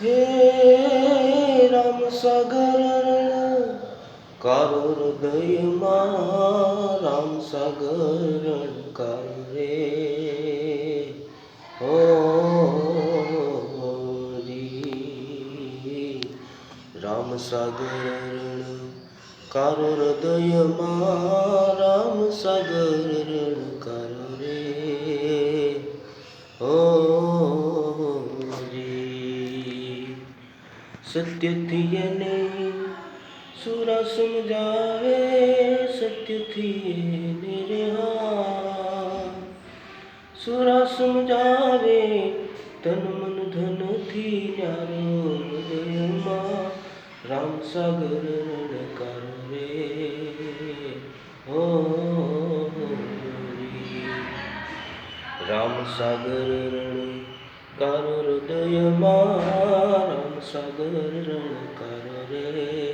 હે રામ સાગર કારો હૃદયમાં રામ સાગર કારો રે જી રામ સાગર કારો હૃદયમાં રામ સાગર કારો રે સત્યથી એને સુરા સમજાવે સત્યથી એને રે સુરા સમજાવે તન મન ધનથી ન્યારો હૃદયમાં રામ સાગર રણકાર રે રામ સાગર રણકાર હૃદયમાં રામ સાગર રણકાર રે